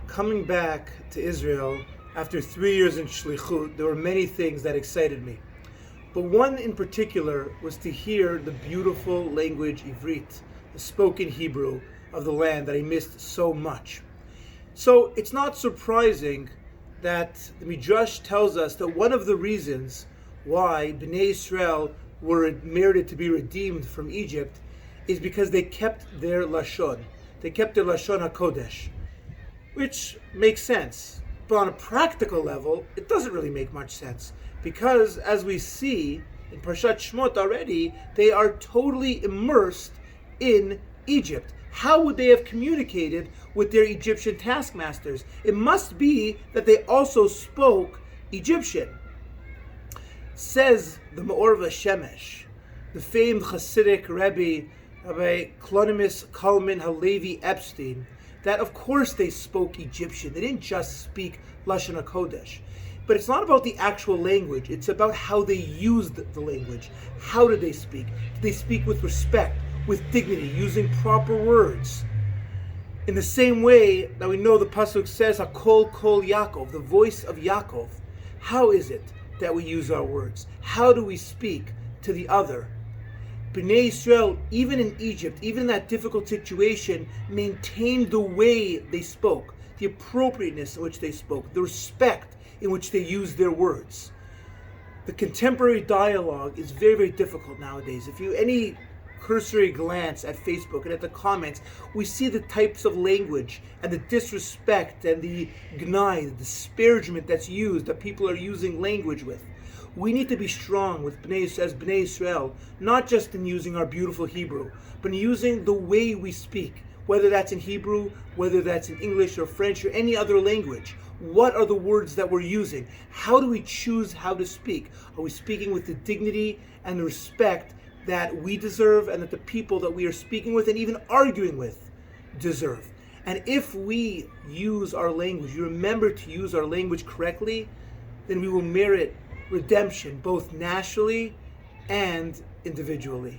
Coming back to Israel after 3 years in shlichut, there were many things that excited me. But one in particular was to hear the beautiful language Ivrit, the spoken Hebrew of the land that I missed so much. So it's not surprising that the Midrash tells us that one of the reasons why Bnei Israel were merited to be redeemed from Egypt is because they kept their Lashon. They kept their Lashon HaKodesh, which makes sense. But on a practical level, it doesn't really make much sense. Because as we see in Parshat Shmot already, they are totally immersed in Egypt. How would they have communicated with their Egyptian taskmasters? It must be that they also spoke Egyptian. Says the Me'or Shemesh, the famed Hasidic Rabbi Clonimus Kalman Halevi Epstein, that of course they spoke Egyptian. They didn't just speak Lashon HaKodesh. But it's not about the actual language. It's about how they used the language. How did they speak? Did they speak with respect, with dignity, using proper words? In the same way that we know the Pasuk says, HaKol Kol Yaakov, the voice of Yaakov. How is it that we use our words? How do we speak to the other? Bnei Israel, even in Egypt, even in that difficult situation, maintained the way they spoke, the appropriateness in which they spoke, the respect in which they used their words. The contemporary dialogue is very, very difficult nowadays. If you any cursory glance at Facebook and at the comments, we see the types of language and the disrespect and the gnai, the disparagement that's used, that people are using language with. We need to be strong with Bnei Israel, not just in using our beautiful Hebrew, but in using the way we speak, whether that's in Hebrew, whether that's in English or French or any other language. What are the words that we're using? How do we choose how to speak? Are we speaking with the dignity and the respect that we deserve and that the people that we are speaking with and even arguing with deserve? And if we use our language, you remember to use our language correctly, then we will merit redemption both nationally and individually.